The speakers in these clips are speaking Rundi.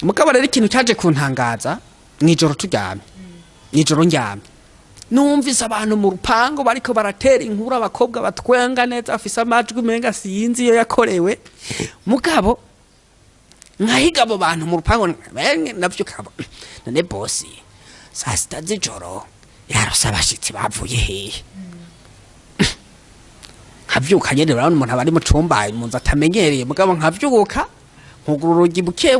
mugabo rero ikintu cyaje kuntangaza mwijoro turyamye nijoro ndyamye numvise abantu mu rupango bariko baratera inkuru abakobwa batwenga neza afise amajwi menga sinzi iyo yakorewe mugabo nkahiga abo bantu mu rupango navyo kaba none bosi saa sita z'ijoro yarose abashitsi bavuye hehe nkavyuka nyene urabona umuntu abari mu cumba mu nzu atamenyereye mugabo nkavyuka nkugura urugi buke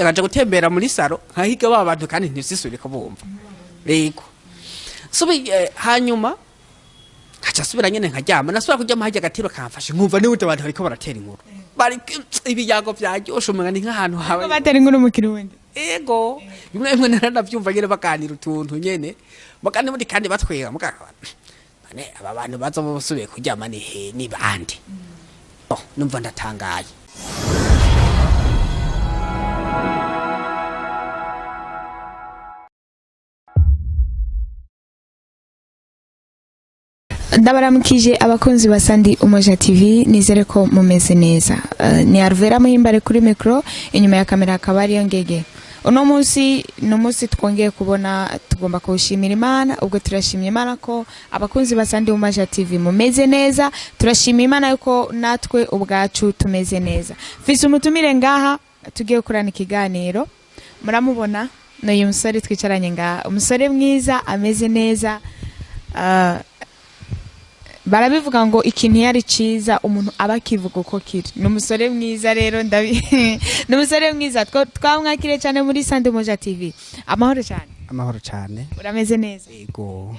akaja gutembera muri saro nkahiga ba bantu kandi ntisisubire kubumva yego hanyuma kaca asubira nyene nkaryama nasubira kuryama harya agatiro kamfashe nkumva niwe abantu bariko baratera inkuru bari ibiyago vyaryoshe umenga ni nk'ahantu hawe batera inkuru mu kirundi ego bimwe naranavyumva nyene baganira utuntu nyene mugani muri kandi batwega mugaka none aba bantu baza bosubiye kuryama ni bandi numva ndatangaye ndabaramukije abakunzi basandi Umoja TV nizere ko mumeze neza ni Arvera muhimbare kuri micro inyuma ya kamera akaba ari Ngege uno munsi twongeye kubona tugomba kushimira Imana ubwo turashimye Imana ko abakunzi basandi Umoja TV mumeze neza turashimira Imana yuko natwe ubwacu tumeze neza fise umutumire ngaha tugiye kurana ikiganiro muramubona no uyu musore twicaranye ngaha umusore mwiza ameze neza barabivuga ngo ikintu yari ciza umuntu abakivuga uko kiri numusore mwiza rero numusore mwiza twamwakire cyane muri Sandi Umoja TV amahoro cyane urameze neza yego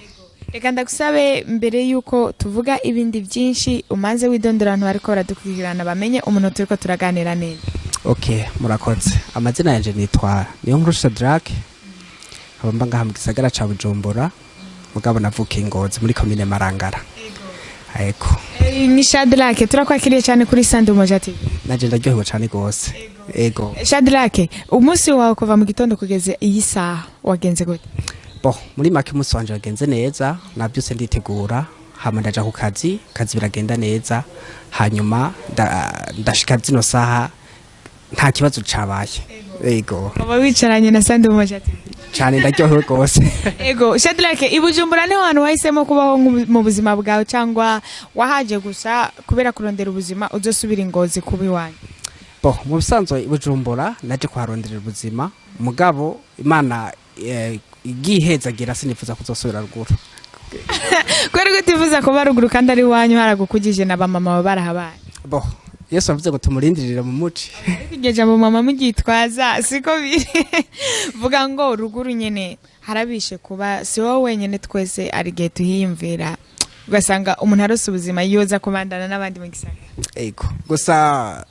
reka ndagusabe mbere yuko tuvuga ibindi byinshi umanze widondora abantu bariko baradukurikirana bamenye umuntu turiko turaganira neza okay murakoze amazina yanje nitwa Niyonkuru Shadrack abamba ngaha mu gisagara ca Bujumbura mugabo navuka Ngozi muri commune Marangara Aiko. Ni Shadrack turakwakiriye cyane kuri Sandi Umoja TV. Naje ndaryohewe cyane gose. Ego. Shadrack umunsi wawe kuva mu gitondo kugeze iyi saha wagenze gute? Muri make umunsi wanje wagenze neza nabyose nditegura hama ndaja ku kazi biragenda neza hanyuma ndashika zino saha nta kibazo cabaye. Ego. Baba wicaranye na Sandi Umoja TV. Cyane ndaryohewe gose. Ego Shadrack ibujumbura ne hano wahisemo kubaho mu buzima bwawe cyangwa wahaje gusa kubera kurondera ubuzima uzosubira Ngozi kubi wanyu mu bisanzwe ibujumbura naje kuharondera ubuzima mugabo Imana igihezagira sinifuza kuzosubira ruguru kwari gutifuza kuba ruguru kandi ari wanyu haragukugije na bamama barahabaye Yesu avuze ngo tumurindirire mu muci igeje mu mama mugitwaza siko biri vuga ngo ruguru nyene harabishe kuba si wowe wenyene twese ari gihe tuhiyumvira ugasanga umuntu arose ubuzima yoza kubandana n'abandi mu gisagara ego gusa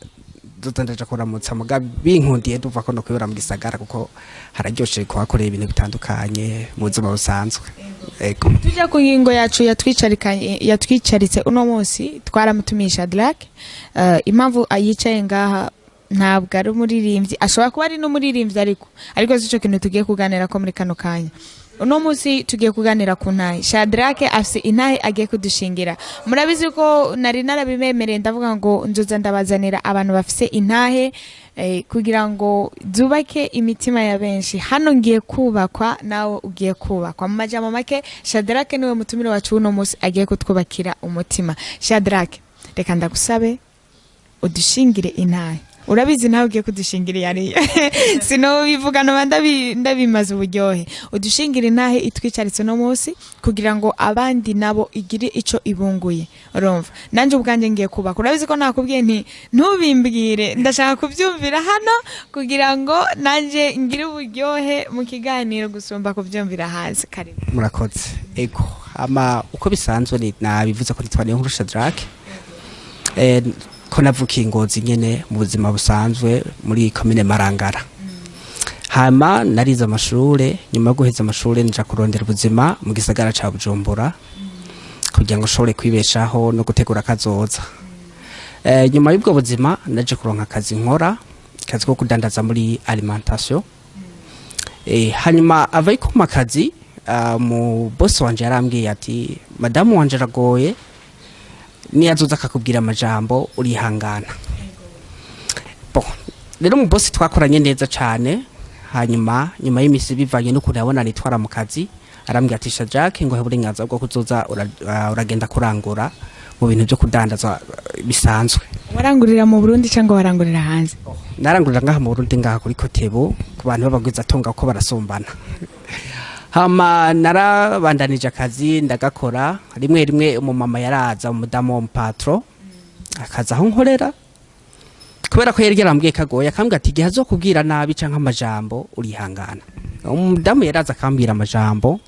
dutandaje kuramutsa muga binkundiye duva ko no kwibera mu gisagara kuko hararyoshe kuhakorera ibintu bitandukanye mu buzima busanzwe ego tujya ku ngingo yacu yatwicaritse uno munsi twaramutumisha Shadrack impamvu ayicaye ngaha ntabwo ari umuririmbyi ashobora kuba ari n'umuririmbyi ariko sico kintu tugiye kuganira ko muri kano kanya uno munsi tugiye kuganira ku ntahe Shadrack afise intahe agiye kudushingira murabizi ko nari narabimemereye ndavuga ngo nzoza ndabazanira abantu bafise intahe kugira ngo zubake imitima ya benshi hano ngiye kubakwa nawe ugiye kubakwa mu majambo make Shadrack niwe mutumire wacu uno munsi agiye kutwubakira umutima Shadrack reka ndagusabe udushingire intahe urabizi nawe ugiye kudushingira yari sino bivuga no ndabimaze uburyohe udushingira intahe itwicaritse no munsi kugira ngo abandi nabo igire ico ibunguye urumva nanje ubwanje ngiye kubaka urabizi ko nakubwiye nti ntubimbwire ndashaka kubyumvira hano kugira ngo nanje ngire uburyohe mu kiganiro gusumba kubyumvira hazi kare murakoze ego uko bisanzwe ni nabivuze ko nitwa Niyonkuru Shadrack ko navukiye Ngozi nyene mu buzima busanzwe muri commune Marangara hama narize amashure nyuma yo guheza amashure nja kurondera ubuzima mu gisagara ca Bujumbura kugira ngo shobore kwibeshaho no gutegura kazoza nyuma y'ubwo buzima naje kuronka akazi nkora kazi ko kudandaza muri alimentation hanyuma avaye ku makazi mu boss wanje yarambwiye ati madamu wanje aragoye ni azoza akakubwira amajambo urihangana rero mu bosi twakoranye neza cyane hanyuma nyuma y'imisi bivanye n'ukuntu yabona nitwara mu kazi arambwira ati Jack ngo he burenganzira bwo kuzoza uragenda kurangura mu bintu byo kudandaza bisanzwe. Warangurira mu Burundi cyangwa warangurira hanze? Narangurira ngaha mu Burundi ngaha kuri Kotebo ku bantu babagwiza atonga ko barasombana. Hama narabandanije akazi ndagakora rimwe umumama yaraza umudamu w'umupatro akaza aho nkorera kubera ko yari yarambwiye kagoye akambwira ati gihe azokubwira nabi canka amajambo urihangana. Umudamu yaraza akambwira amajambo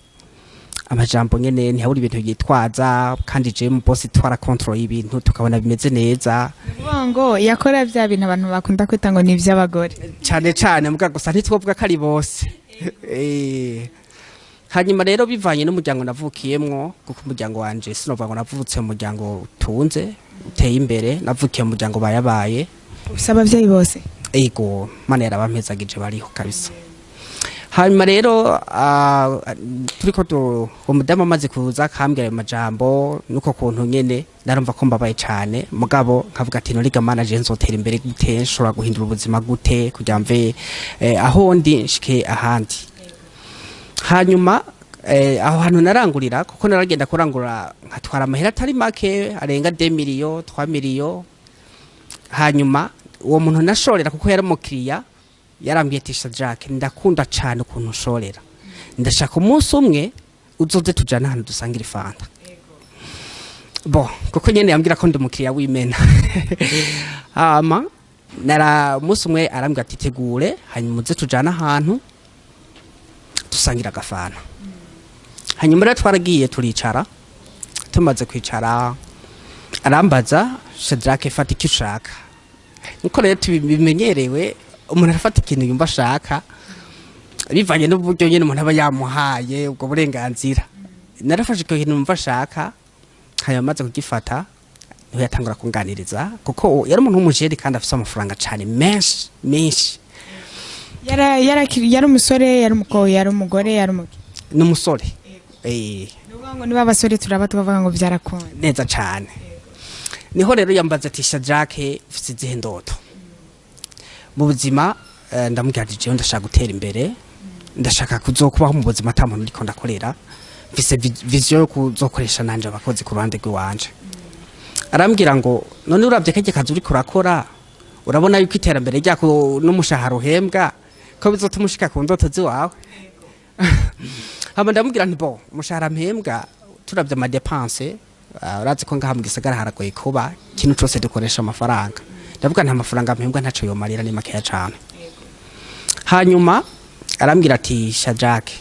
nyene ntihabura ibintu yitwaza kandi je mu boss twara control y'ibintu tukabona bimeze neza. Ngo yakora bya bintu abantu bakunda kwita ngo ni ivy'abagore. Cyane mbwa gusa ntitwovuga kari bose. Hanyuma rero bivanye n'umuryango navukiyemwo kuko umuryango wanje sinova ngo navutse mu muryango utunze uteye imbere navukiye mu muryango bayabaye. Usaba abavyeyi bose? Ego Mana yarabampezagije bariho kabisa. Hanyuma rero turiko umudamu amaze kuza akambwira ayo majambo nuko kuntu nyene narumva ko mbabaye cyane mugabo nkavuga ati noriga manager nzotera imbere gute nshobora guhindura ubuzima gute kugira mve aho ndi nshike ahandi. Hanyuma aho hantu narangurira kuko naragenda kurangura nkatwara amahera atari make arenga 2 miliyo 3 miliyo. Hanyuma uwo muntu nashorera kuko yari umukiriya yarambwiye ati Jack ndakunda cyane ukuntu ushorera ndashaka umunsi umwe uzoze tujana hano dusangira ifanta. Kuko nyene yambwira ko ndi umukiriya w'imena. Nara umunsi umwe arambwira ati tegure hanyuma uze tujana ahantu dusangira agafana. Hanyuma rero twaragiye turicara tumaze kwicara arambaza Jack fata icyo ushaka. Niko rero tubimenyerewe umuntu arafata ikintu yumva ashaka bivanye n'uburyo nyene umuntu aba yamuhaye ubwo burenganzira. Narafashe ko ikintu yumva ashaka hanyuma maze kugifata niho yatangura kunganiriza kuko yari umuntu w'umujeri kandi afite amafaranga cyane menshi. Yari umusore yari umukobwa yari umugore yari n'umusore. Ngo niba abasore turaba tubavuga ngo byarakunda neza cyane. Niho rero yambaza ati Jack ufite izihe ndoto mu buzima? Ndamubwira ati jewe ndashaka gutera imbere ndashaka kuzokubaho mu buzima ata muntu ndiko ndakorera mfise vision yo kuzokoresha nanje abakozi ku ruhande rw'iwanje. Arambwira ngo none uravye kake kazi uri kurakora urabona yuko iterambere ryako n'umushahara uhembwa ko bizotumushika ku ndoto ziwawe. Hama ndamubwira nti umushahara mpembwa turavye ama dépenses urazi ko ngaha mu gisagara haragoye kuba kintu cyose dukoresha amafaranga. Ndavuga nta mafaranga mpembwa ntaco yomarira ni makeya cyane. Hanyuma arambwira ati Jack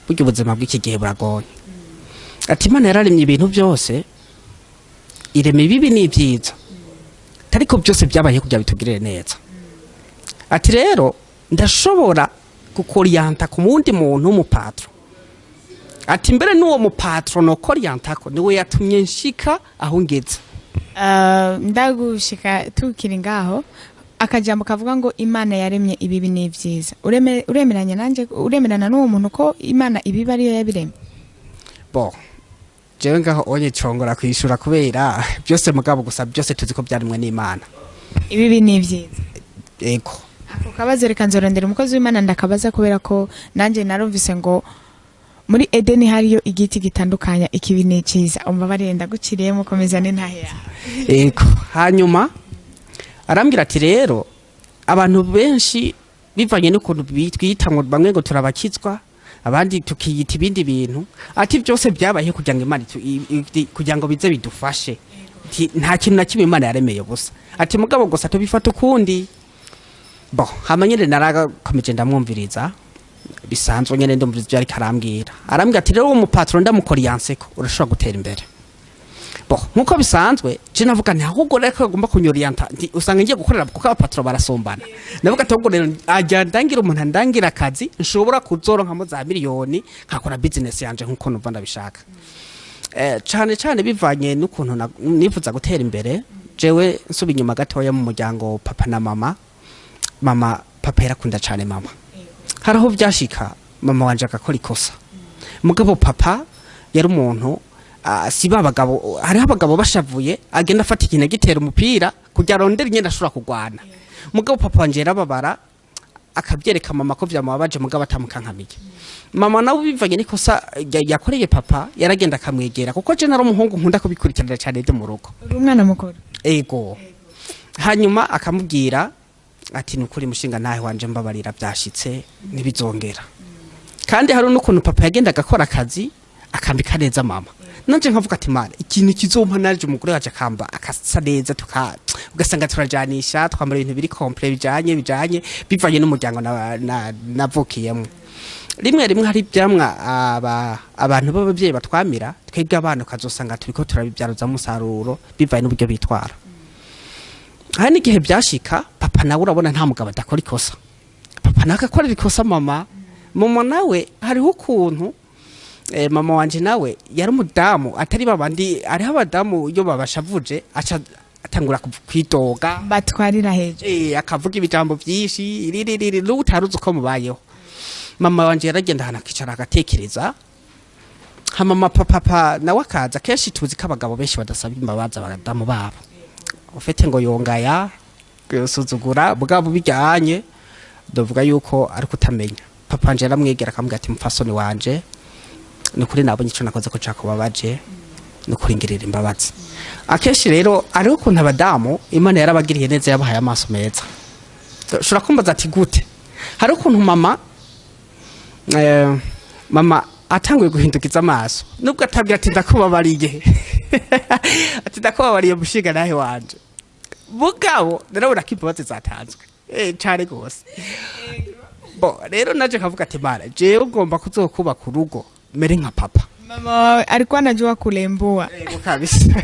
buryo ubuzima bw'iki gihe buragoye ati Imana yararemye ibintu byose ireme bibi n'ibyiza ariko byose byabaye kugira bitugirire neza. Ati rero ndashobora kukoriyanta ku mundi muntu w'umupatro. Ati mbere n'uwo mupatro no koriyantako niwe yatumye nshika aho ngeze. Ndagushika tukiri ngaho akajambo kavuga ngo Imana yaremye ibibi n'ibyiza. Uremeranya nanje uremerana n'uwo muntu ko Imana ibibi ariyo yabiremye? Jewe ngaho onye congora kwishura kubera byose mugabo gusa byose tuzi ko byarimwe n'Imana. Ibibi n'ibyiza. Ego. Ako kabazo reka nzorondera umukozi w'Imana ndakabaza kubera ko nanje narumvise ngo muri Edeni hariyo igiti gitandukanya ikibi n'icyiza. Umva barenda guciriye mukomeza n'intahe yawe. Ego. Hanyuma arambwira ati rero abantu benshi bivanye n'ukuntu bitwita ngo bamwe ngo turabakizwa abandi tukiyita ibindi bintu ati byose byabaye kugira ngo Imana kugira ngo bize bidufashe. Nta kintu na kimwe Imana yaremeye busa. Ati mugabo gusa tubifata ukundi. Hamanyere narakomeje ndamwumviriza bisanzwe nyene ndumviriza ibyo ari karambwira. Arambwira ati rero umupatro ndamukoriyanseko urashobora gutera imbere. Nkuko bisanzwe je navuga nti ahubwo reka agomba kunyorienta usanga ngiye gukorera kuko abapatro barasombana. Navuga ati ahubwo rero ajya ndangira umuntu ndangira akazi nshobora kuzoronka mo za miliyoni nkakora business yanje nkuko numva ndabishaka. Cyane bivanye n'ukuntu nifuza gutera imbere. Jewe nsubi inyuma gatoya mu muryango papa na mama. Papa yarakunda cyane mama. Haraho byashika mama wanje akakora ikosa. Mugabo papa yari umuntu siba abagabo hariho abagabo bashavuye agenda afata ikintu gitera umupira kugira rondera nyenda ashobora kugwana. mugabo papa wanje yarababara akabyereka mama ko byamubabaje mugabo atamukankamiye mama nawe bivanye nikosa yakoreye papa yaragenda akamwegera kuko je nari umuhungu nkunda kubikurikirana cyane byo mu rugo umwana mukuru ego hanyuma akamubwira ati nukuri mushinga ntahe wanje mbabarira byashitse nibizongera kandi hari n'ukuntu papa yagenda agakora akazi akambika neza mama nanje nkavuga ati mana ikintu kizompa naje umugore waje akamba akasa neza ugasanga turajanisha twambara ibintu biri complete bijanye bivanye n'umuryango navukiyemo rimwe hari byamwa abantu b'ababyeyi batwamira twebwe abana kazosanga turiko turabibyaruza musaruro bivanye n'uburyo bitwara hani igihe byashika papa nawe urabona nta mugabo adakora ikosa papa nakakorera ikosa mama nawe hariho ukuntu mama wanje nawe yari umudamu atari babandi ari abadamu iyo babashavuje atangura kwidoga batwarira heje akavuga ibijambo byinshi iririri n'utaruzi uko mubayeho mama wanje yaragenda hana kicara agatekereza mama papa nawe akaza kenshi tuzi ko abagabo benshi badasaba imbabazi abadamu babo ufite ngo yongaya yosuzugura bwabo bijyanye ndavuga yuko ari kutamenya papa wanje yaramwegera akamubwira ati mupfasoni wanje nukuri nabonye ico nakoze ko cakubabaje nukuri ngirira imbabazi akeshi rero ari ukuntu abadamu Imana yarabagiriye neza yabahaye amaso meza shura kumbaza ati gute hari ukuntu mama atanguye guhindukiza amaso nubwo atabwira ati ndakubabariye ati ndakubabariye mushinga nahe wanje bugabo narabona ko imbabazi zatanzwe cyane gose bo rero naje kavuga ati mara jewe ugomba kuzokubaka urugo mere nka papa mama alikuwa anajua kulembua kabisa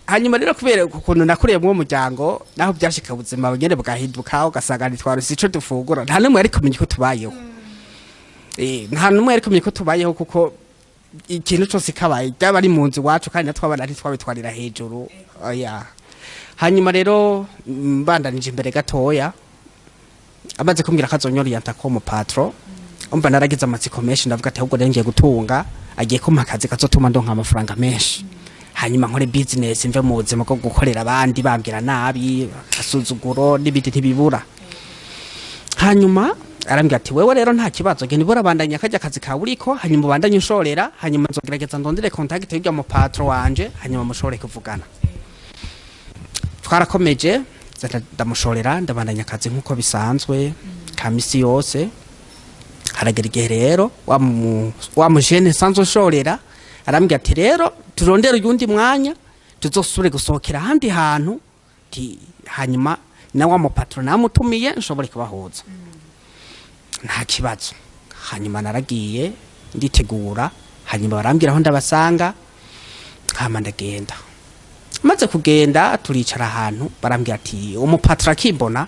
hanyuma rero kubera ukuntu nakuriye mu muryango naho byashika ubuzima bugende bwahinduka ugasanga nitwaruse ico dufungura nta numwe ari kumenya ko tubayeho nta numwe ari kumenya ko tubayeho kuko ikintu cyose kabaye byaba ari mu nzu wacu kandi natwabana ari twabitwarira hejuru oya hanyuma rero mbandanije imbere gatoya amaze kumbwira kazonyori yantako mu patro umva naragize amatsiko menshi ndavuga ati ahubwo ngiye gutunga agiye kumpa akazi kazotuma ndonka amafaranga menshi hanyuma nkore business mve mu buzima bwo gukorera abandi bambwira nabi asuzuguro n'ibiti ntibibura hanyuma arambwira ati wewe rero nta kibazo genda ibura bandanya kajya akazi ka buriko hanyuma ubandanye ushorera hanyuma nzogerageza ndondere contact y'ibyo mu patro wanje hanyuma mushore kuvugana twarakomeje ndamushorera ndabandanya akazi nkuko bisanzwe kamisi yose haragera igihe rero wa mujene sanzo shorera arambwira ati rero turondera uyundi mwanya tuzosubire gusohokera ahandi hantu hanyuma na wa mupatro namutumiye nshobore kubahuza nta kibazo hanyuma naragiye nditegura hanyuma barambwira aho ndabasanga hama ndagenda maze kugenda turicara ahantu barambwira ati umupatro akimbona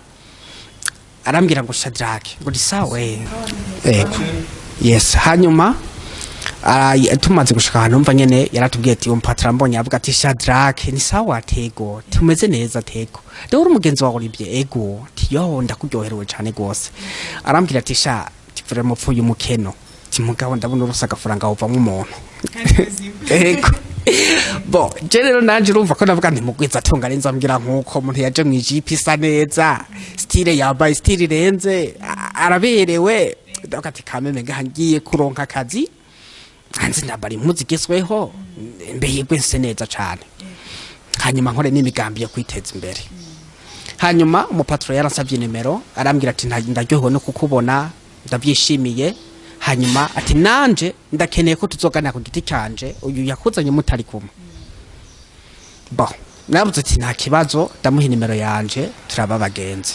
arambwira ngo Shadrake ngo disawe yes hanyuma tumaze gushika ahantu mva nyene yaratubwiye ati umupatro mbonye avuga ati Shadrake ni sawa tego tumeze neza tego rero umugenzi wawe uribye ego tiyo ndakuryoherewe cyane gose arambwira ati sha tivure mupfuye umukeno timugabo ndabona urusaga faranga uvamwe umuntu ego bo rero nanje urumva ko navuga nti mugwiza atunga renza mbwira nkuko umuntu yaje mu ijipi isa neza style yabaye style renze araberewe ndakati kameme ngahangiye kuronka akazi hanze ndabari muzigezweho mbeye gwense neza cyane hanyuma nkore n'imigambi yo kwiteza imbere hanyuma umupatro yaransabye nimero arambwira ati ndaryohewe no kukubona ndabyishimiye hanyuma ati nanje ndakeneye ko tuzogana ku giti cyanje uyu yakuzanye mutari kumwe bo nabuze ati nta kibazo ndamuha nimero yanje turaba bagenzi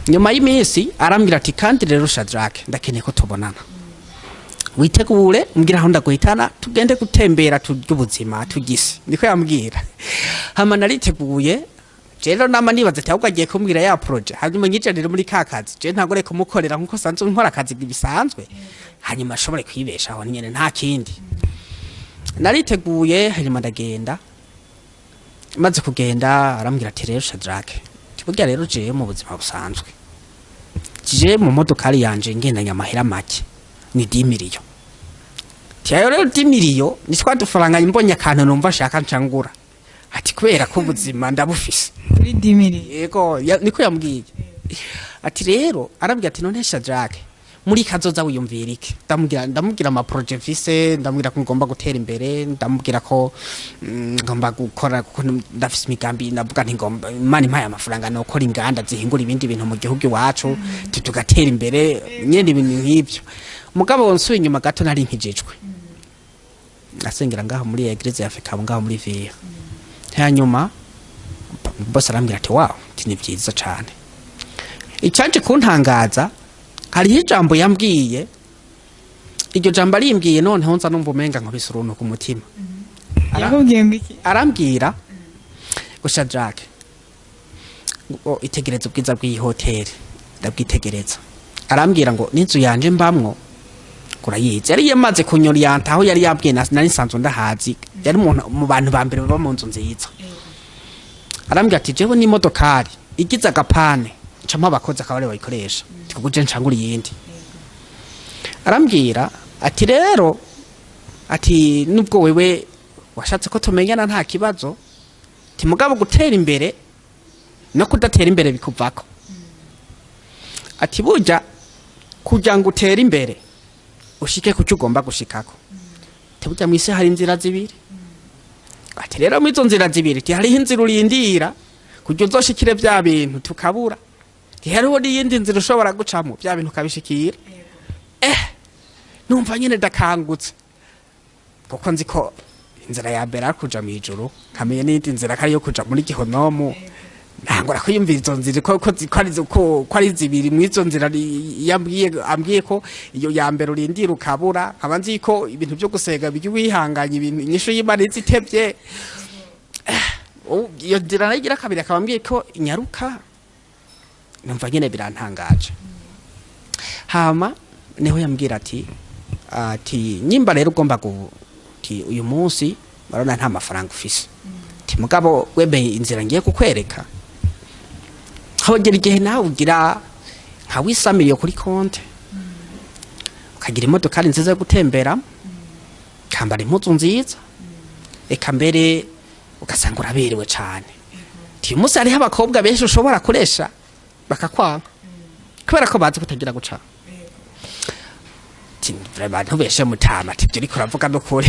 nyuma y'iminsi arambwira ati kandi rero Shadrake ndakeneye ko tubonana witegure mbwira aho ndaguhitana tugende gutembera tury'ubuzima tugise niko yambwira hama nariteguye rero nama nibaza ati ahubwo agiye kumbwira ya project hanyuma nyicarire muri kakazi je ntagore kumukorera nkuko sanzwe nkora akazi bisanzwe hanyuma ashobore kwibeshaho nyene nta kindi nariteguye hanyuma ndagenda maze kugenda arambwira ati rero Shadrake tibugya rero je mu buzima busanzwe je mu modokari yanje ngendanya amahera make ni 10 miliyo tiyo rero 10 miliyo ni twadufaranga imbonye akantu numva shaka ncangura ati kubera ko ubuzima ndabufise kuri dimiri yego niko yambwiye ati rero arambwira ati none Shadrack muri kazoza wiyumvira iki ndamubwira ama project mfise ndamubwira ko ngomba gutera imbere ndamubwira ko ngomba gukora kuko ndafise imigambi ndavuga nti ngomba imana impaye amafaranga no gukora inganda zihingura ibindi bintu mu gihugu iwacu tugatera imbere nyene ibintu nk'ibyo mugabo wonsuye inyuma gato nari nkijejwe asengera ngaho muri eglise ya Afrika ngaho muri Via hanyuma boss arambwira ati wow ni byiza cyane icyaje kuntangaza hari ijambo yambwiye iryo jambo arimbwiye none honza numva umenga nkubise uruntu ku mutima yakubwiye ngiki arambwira ngo Shadrack itegereza ubwiza bw'iyi hoteli ndabwitegereza arambwira ngo n'inzu yanje mbamwo kurayize yari yamaze kunyorianta aho yari yabwiye nari nsanzwe ndahazi yari mu bantu ba mbere baba mu nzu nziza arambwira ati jewe ni modokari igize agapane ncamo abakozi akabare bayikoresha tukuguje ncangura yindi arambwira ati rero ati nubwo wewe washatse ko tumenyana nta kibazo ti mugabo gutera imbere no kudatera imbere bikuvako ati buja kugira ngo utere imbere ushike ku cyo ugomba gushikako tebuja mwise hari inzira zibiri ati rero mu izo nzira zibiri ti hari inzira urindira kujya uzoshikire bya bintu tukabura ti hariho n'iyindi nzira ushobora gucamo bya bintu kabishikira numva nyine dakangutse kuko nzi ko inzira ya mbere ari kuja mu ijuru kamenye n'indi nzira kari yo kuja muri gihonomu ntangora kwiyumvira izo nzira ko ari zibiri mu izo nzira ambwiye ko iyo ya mbere urindira ukabura nkaba nzi ko ibintu byo gusega wihanganye ibintu inyishu y'Imana izitevye iyo nzira nagira kabiri akaba ambwiye ko inyaruka numva nyine birantangaje hama niho yambwira ati nyimba rero ugomba guti uyu munsi barona nta mafaranga ufise ti mugabo wemeye inzira ngiye kukwereka hogera igihe nawe ugira nka wisamiye kuri konte ukagira imodoka nziza yo gutembera kambara impuzu nziza eka mbere ugasanga uraberewe cyane ti umunsi hariho abakobwa benshi ushobora kuresha bakakwanga kubera ko bazi kutagira guca abantu beshe mutama ati byo ariko uravuga no kure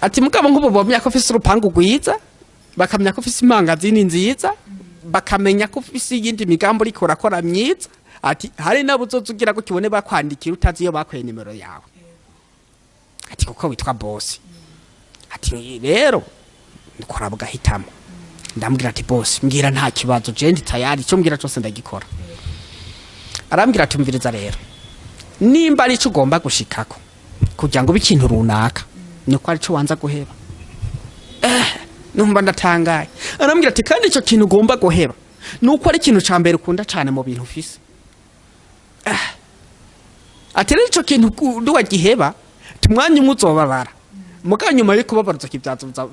ati mugabo nk'ubu bomya ko ufise urupangu rwiza bakamenya ko ufise imangazini nziza bakamenya ko ufise yindi migambo uriko urakora myiza ati hari nabuzozugira ko kibone bakwandikira utazi iyo bakweye nimero yawe ati kuko witwa boss ati rero ndikora bugahitamo ndambwira ati boss mbwira nta kibazo je ndi tayari cyo mbwira cyose ndagikora arambwira ati umviriza rero nimba ari cyo ugomba gushikako kugira ngo bikintu runaka nuko ari cyo wanza guheba numva ndatangaye arambwira ati kandi icyo kintu ugomba guheba nuko ari ikintu ca mbere ukunda cyane mu bintu ufise ati rero icyo kintu duwa giheba tumwanya umuzobabara muga nyuma yo kubabara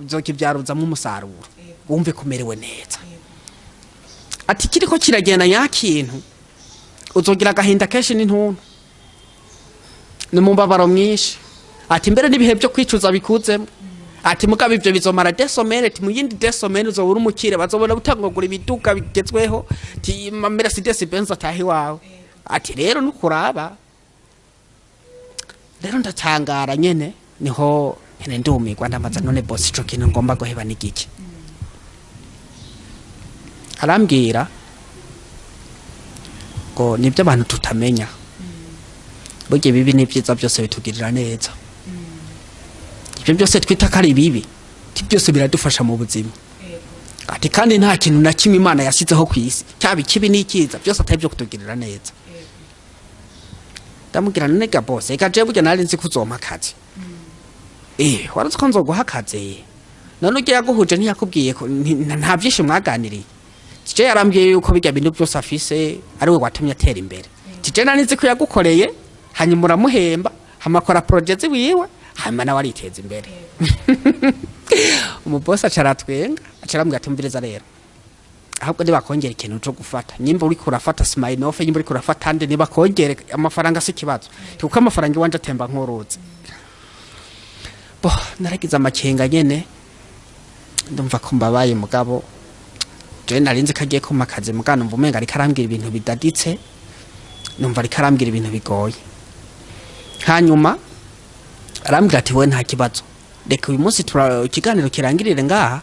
zokibyaruza mu musaruro wumve kumerewe neza ati kiriko kiragenda nyakintu uzogira agahinda kenshi n'intuntu n'umumbabaro mwinshi ati mbere n'ibihe byo kwicuza bikuzemo ati mugabo ibyo bizomara desomene ti muyindi desomene uzobura umukire bazobona butangogura ibiduka bigezweho ti Mercedes Benz atahi wawe ati rero nukuraba rero ndatangara nyene niho nyene ndumirwa ndamaza none boss ico kintu ngomba guheba n'igiki arambwira ngo nibyo abantu tutamenya burya bibi n'ibyiza byose bitugirira neza ibyo byose twita kari bibi byose biradufasha mu buzima ati kandi nta kintu na kimwe Imana yashyizeho ku isi cyaba ikibi n'ikiza byose atari byo kutugirira neza ndamubwira nega boss eka je burya nari nzi kuzoma akazi warazi ko nzoguha akazi none ugiye yaguhuje ntiyakubwiye ko nta byinshi mwaganiriye tije yarambwiye yuko bijya bintu byose afise ari we watumye atera imbere tije nari nzi ko yagukoreye hanyuma uramuhemba hamakora project wiwe hanyuma nawe ariteza imbere umuboss acaratwenga acarambwira ati mvireza rero ahubwo nibakongera ikintu cyo gufata nyimba uri kurafata smile off nyimba uri kurafata ande nibakongere amafaranga sikibazo kuko amafaranga iwanje atemba nk'uruzi bo naragize amakenga nyene ndumva ko mbabaye mugabo je narinzi kagiye ko makaze mugano numva umenga ari karambira ibintu bidaditse numva ari karambira ibintu bigoye hanyuma arambwira ati we nta kibazo reka uyu munsi ikiganiro kirangirire ngaha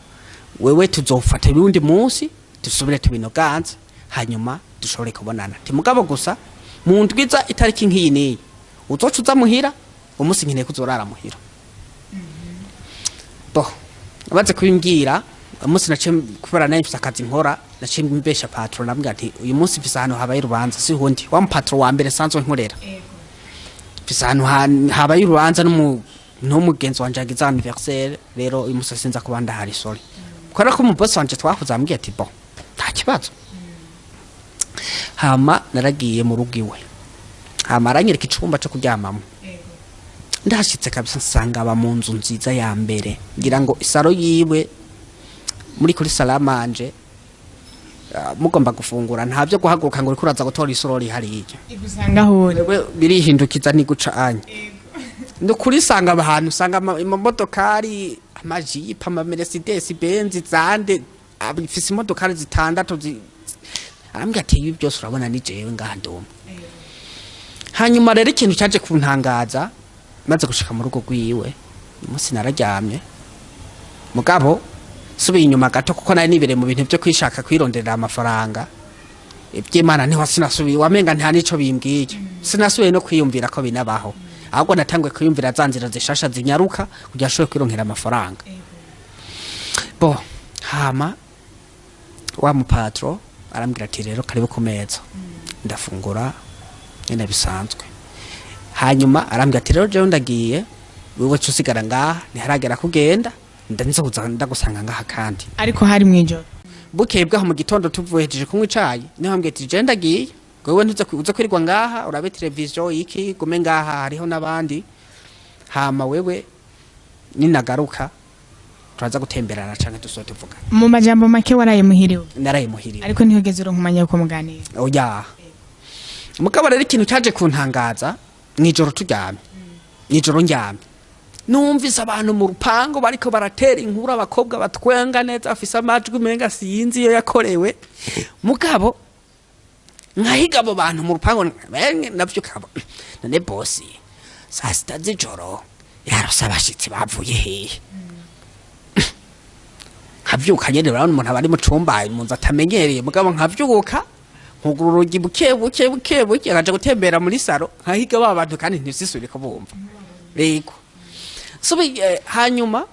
wewe tuzofata ubundi munsi dusubire tubinoganze hanyuma dushobore kubonana ti mugabo gusa mu ndwiza itariki nk'iyi niyi uzoca uza muhira umunsi nkeneye kuzorara muhira bo abaze kubimbwira umunsi naciye kubera nayo mfise akazi nkora naciye mbesha patron nambwira ati uyu munsi mfise ahantu habaye urubanza si hundi wa patron wa mbere sanzwe nkorera mfise ahantu habaye urubanza n'umugenzi wanje agize anniversaire rero uyu munsi sinza kuba ndahari sorry kubera ko mu boss wanje twahuza ambwiye ati bo nta kibazo hama naragiye mu rugo iwe hama aranyereka icumba cyo kuryamamo ndashitse kabisa nsanga aba mu nzu nziza ya mbere ngira ngo isaro yiwe muri kuri salamanje mugomba gufungura nta byo guhaguruka ngo uri kuraza gutora isorori hariya igusanga hore wewe birihindukiza ni gucanya ndukuri sanga ahantu sanga imodokari amajipa ama Mercedes Benz zande abifise imodokari zitandatu arambwira ati ibi byose urabona ni jewe ngaha ndoma hanyuma rero ikintu cyaje kuntangaza maze gushika mu rugo rwiwe umunsi nararyamye mugabo subiye inyuma gato kuko nari nibere mu bintu byo kwishaka kwironderera amafaranga iby'Imana niho sinasubiye wamenga nta nico bimbwiye sinasubiye no kwiyumvira ko binabaho ahubwo natangwe kwiyumvira zanzira zishasha zinyaruka kugira ashobore kwironkera amafaranga bo hama wa mupatro arambwira ati rero karibu ku meza ndafungura nyine bisanzwe hanyuma arambwira ati rero jewe ndagiye wewe cusigara ngaha ntiharagera kugenda ndanze kuza ndagusanga ngaha kandi ariko hari mwijoro bukeye bwaho mu gitondo tuvuhejeje kunywa icayi niho ambwiye ati je ndagiye wewe ntuza kwirirwa ngaha urabe televiziyo iki gume ngaha hariho nabandi hama wewe ninagaruka turaza gutemberana canke dusote vuga mu majambo make waraye muhiriwe naraye muhiriwe ariko ntihogeze uronkumanya uko muganira oya mugabo rero ikintu cyaje kuntangaza mwijoro turyamye mwijoro ndyamye numvise abantu mu rupango bariko baratera inkuru abakobwa batwenga neza afise amajwi menga sinzi iyo yakorewe mugabo nkahiga abo bantu mu rupango navyo kabo none bosi saa sita z'ijoro yarose abashitsi bavuye hehe nkavyuka nyene urabona umuntu abari mu cumba mu nzu atamenyereye mugabo nkavyuka nkugura urugi buke akaja gutembera muri saro nkahiga ba bantu kandi ntisisubire ko bumva rego hanyuma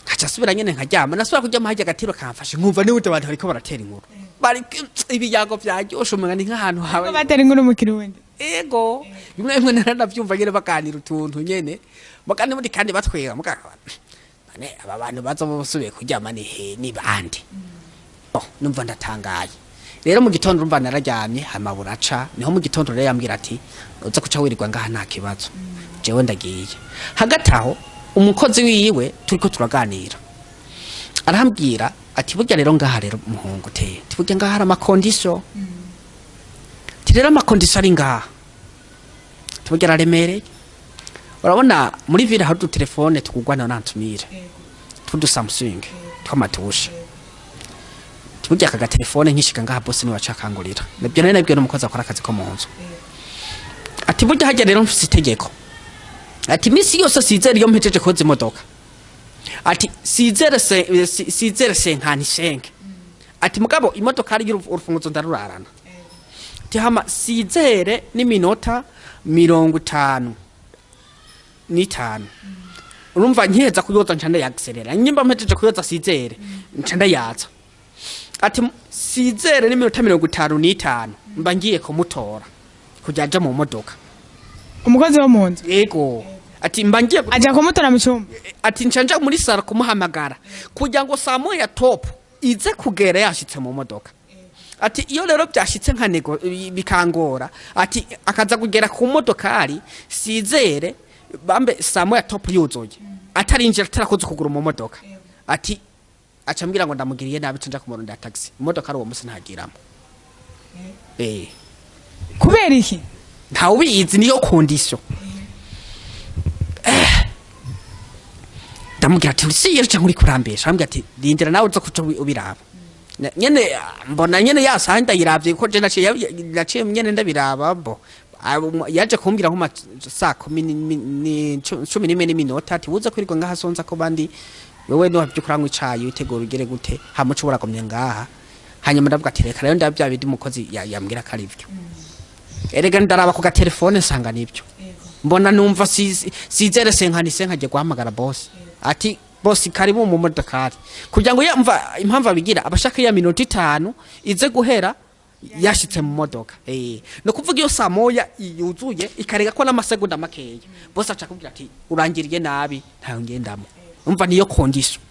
kaca subira nyene nkaryama nasubira kuryama hajya agatiro kamfashe nkumva niwe abantu bariko baratera inkuru bari ibiyago vyaryoshe umenga ni nk'ahantu hawe batera inkuru mu kirundi ego bimwe naranavyumva nyene baganira utuntu nyene mugani muri kandi batwega mugaka nane aba bantu baza bosubiye kuryama ni bandi numva ndatangaye rero mu gitondo urumva nararyamye hamaburaca niho mu gitondo rero yambwira ati uza kuca wirirwa ngaha nta kibazo jewe ndagiye hagati aho umukozi wiwe turiko turaganira arambwira ati burya rero ngaha rero umuhungu teye tiburya ngaha hari amakondisyo tirera amakondisyo ari ngaha tiburya araremereye urabona muri vile hari udutelefone tukugwana nantumire tudu Samsung tw'amatushe tiburya aka gatelefone nkishika ngaha bosi niwe acakangurira nabyo nari nabwiye n'umukozi akora akazi ko mu nzu ati burya hajya rero mfise itegeko ati misi yose sizere iyo mpejeje koza imodoka ati sizere senkanishenge ati mugabo imodoka ari urufunguzo ndarurarana ati hama sizere n'iminota 55 urumva nkiheza kuyoza ncanda yakserera nyimba mpejeje kuyoza sizere ncanda yaza ati sizere n'iminota 55 mba ngiye kumutora kujaja mu modoka umukozi wo mu nzu yego ati mbangiye aja kumutora mu cyumba ati ncanja muri sara kumuhamagara kugira ngo saa moya top ize kugera yashitse mu modoka ati iyo rero byashitse nka nego bikangora ati akaza kugera ku modokari sizere bambe saa moya top yuzoye atarinjira atarakoze kugura mu modoka ati acambwira ngo ndamugiriye nabi tunja kumuronda taxi imodoka ari uwo musi ntagiramo kubera iki ntawubizi niyo condition ndamubwira ati si yari cyangwa uri kurambesha arambwira ati rindira nawe uza kuca ubiraba nyene mbona nyene yasanga ndayiravye ko je naciye nyene ndabiraba bo yaje kumbwira nko saa 11 n'iminota ati wuza kwirirwa ngaha sonza ko bandi wewe no byukuranywa icayi utegura ugere gute hamuca buragomye ngaha hanyuma ndavuga ati reka rero ndabya bindi mukozi yambwira ko ari byo erega ndaraba ku gatelefone nsanga nibyo mbona numva sizere senkanise nkaje guhamagara boss ati boss karibu mu modokari kugira ngo yamva impamvu abigira abashaka ya minota 5 ize guhera yashitse mu modoka no kuvuga iyo saa moya yuzuye ikarega ko n'amasegonda makeya boss aca kubwira ati urangiriye nabi ntayo ngendamo umva niyo condition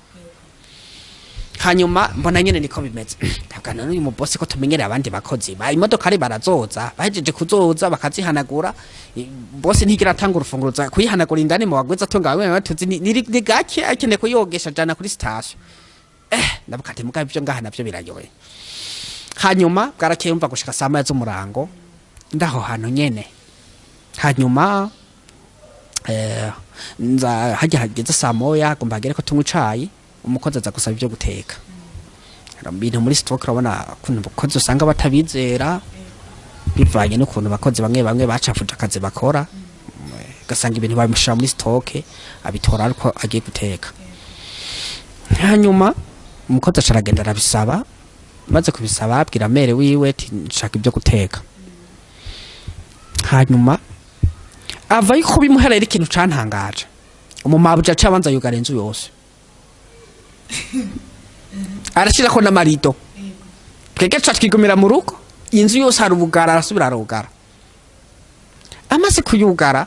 hanyuma mbona nyene niko bimeze ndabwana n'uyu mu boss ko tumenyere abandi bakozi ba imodoka ari barazoza bahejeje kuzoza bakazihanagura boss ntigira atanga urufunguruza kuyihanagura indani mu bagweza tonga bamwe batuzi ni gake akene kuyogesha jana kuri station ndabukate mugabe byo ngaha navyo birayoye hanyuma bwarakeye umva gushika saa moya z'umurango ndaho hano nyene hanyuma nza hajya hageze saa moya gomba gere ko tunywa icayi umukozi aza gusaba ibyo guteka ibintu muri stock urabona kuntu bakozi usanga batabizera bivanye n'ukuntu bakozi bamwe bacafuje akazi bakora gasanga ibintu babimushira muri stock abitora ariko agiye guteka hanyuma umukozi acaragenda arabisaba maze kubisaba abwira mere wiwe ati nshaka ibyo guteka hanyuma ava yuko bimuherera ikintu cantangaje umumabuja acabanza yugara inzu yose arashira ko n'amarido twege twakigumira mu rugo inzu yose hari ubugara arasubira arugara amaze kuyugara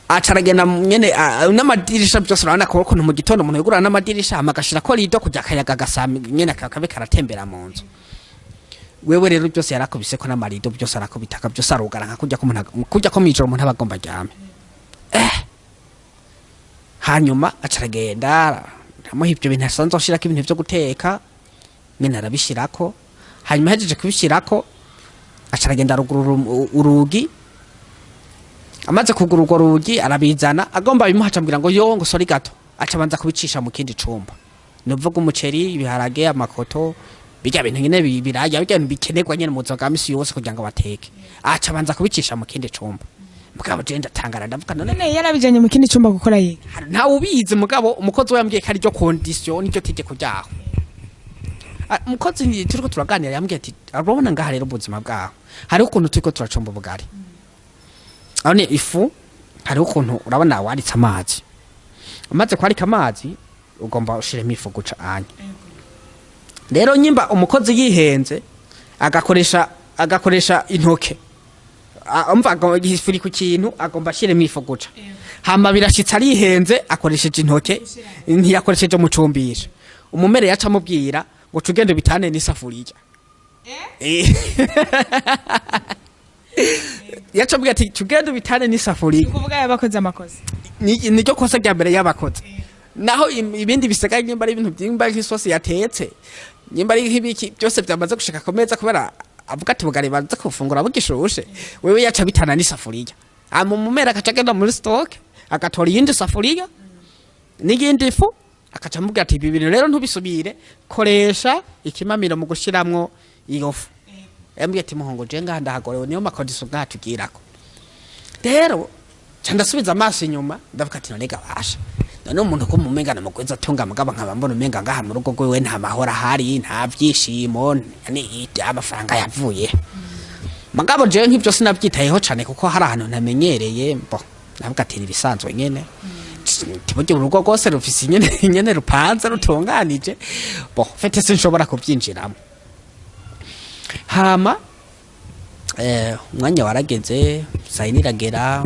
acaragena nyene n'amadirisha byose urabona ko mu gitondo umuntu yugura n'amadirisha amagashira ko rido kujya akayaga gasami nyene akabe karatembera mu nzu wewe rero byose yarakubise ko n'amarido byose arakubitaka byose arugara nka kujya ko mijoro umuntu abagomba ryame hanyuma acaragenda amuha ibyo bintu asanzwe ashirako ibintu byo guteka nyine arabishirako hanyuma hejeje kubishirako acaragenda arugurura urugi amaze kugura urwo rugi arabizana agomba bimuha acambwira ngo yo ngo sori gato acabanza kubicisha mu kindi cumba novuga umuceri ibiharage amakoto bijya bintu nyine biraya bijya bikenerwa nyine mu nzoga misi yose kugira ngo bateke acabanza kubicisha mu kindi cumba mugabo je ndatangara ndavuga none yarabijanye mu kindi cumba gukora yiga nta ubizi mugabo umukozi we yambwiye kari ryo condition n'iryo tegeko ryaho umukozi ni turiko turaganira yambwiye ati arabona ngaha rero ubuzima bwaho hari ukuntu turiko turacomba ubugari ane ifu hari ukuntu urabona waritse amazi amaze kwarika amazi ugomba ushiremo ifu guca anya rero nyimba umukozi yihenze agakoresha intoke umva gihifuri ku kintu agomba ashiremo ifu guca hama birashitse arihenze akoresheje intoke ntiyakoresheje mucumbisha umumere yaca mubwira ngo tugende bitane n'isafuriya yaca mbwira ati tugende bitane n'isafuriya kuvuga yabakoze amakozi niryo kosa rya mbere yabakoze naho ibindi bisigaye nyimba ari ibintu byimba nk'isosi yatetse nyimba ari nk'ibiki byose byamaze gushika komeza kubera avuga ati bugari baza kufungura bugishushe wewe yaca bitana n'isafuriya amumumera akacagenda muri stock agatora yindi safuriya n'igindi fu akaca mubwira ati ibi bintu rero ntubisubire koresha ikimamiro mu gushiramwo iyo fu yambwiye ati muhongo je nganda hagorewe niyo makodiso bwatugirako rero candasubiza amaso inyuma ndavuga ati none gabasha none umuntu ko mumengana mugweza atunga mugaba nkaba mbona umenga ngaha mu rugo gwewe nta mahora hari nta byishimo ni amafaranga yavuye mugabo je nk'ibyo sinabyitayeho cyane kuko hari ahantu ntamenyereye bo ndavuga ati ibisanzwe nyene tibujye urugo rwose rufise nyene rupanze rutunganije bo fete sinshobora kubyinjiramo hama umwanya warageze sayiniragera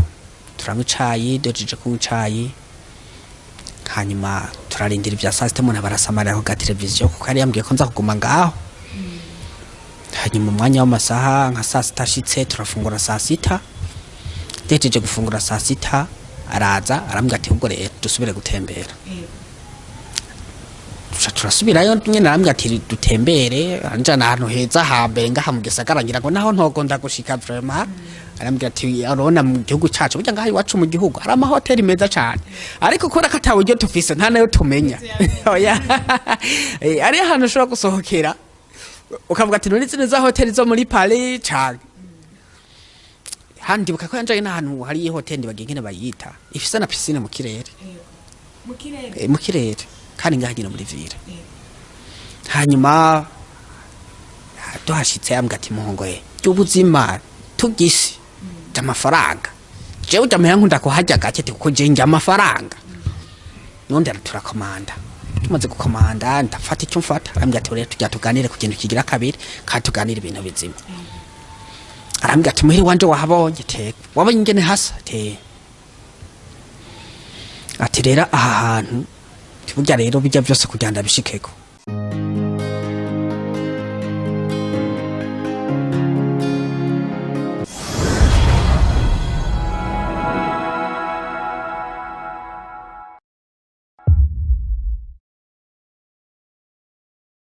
turanywa icayi dojeje kunywa icayi hanyuma turarindira ibya saa sita umuntu barasamarira ku televiziyo kuko yari yambwiye ko nza kuguma ngaho hanyuma umwanya w'amasaha nka saa sita ashitse turafungura saa sita dejeje gufungura saa sita araza arambwira ati ubwo rero dusubire gutembera turasubirayo nyine arambwira ati dutembere anjana ahantu heza hambere ngaha mu gisagara ngira ngo naho ntogonda gushika vraiment arambwira ati arona mu gihugu cyacu burya ngaho iwacu mu gihugu hari amahoteli meza cyane ariko kubera ko atawe ujyo tufise nta nayo tumenya oya ari ahantu ushobora gusohokera ukavuga ati none zino za hoteli zo muri Paris cyane handi buka ko yanjaye n'ahantu hari hoteli bagengene bayita ifise na piscine mu kirere mu kirere kandi ngaho nyine muri ville hanyuma tuhashitse yambwa ati muhongo y'ubuzima tugisi amafaranga jewe jamaya nkunda kuhajya gake kuko je nje amafaranga nonde turakomanda tumaze gukomanda ndafata icyo mfata arambwira ati rero tujya tuganire ku kintu kigira kabiri ka tuganire ibintu bizima arambwira ati muhiri wanje wahabonye te wabonye ingene hasa te ati rero aha hantu burya rero bijya byose kugenda bishikeko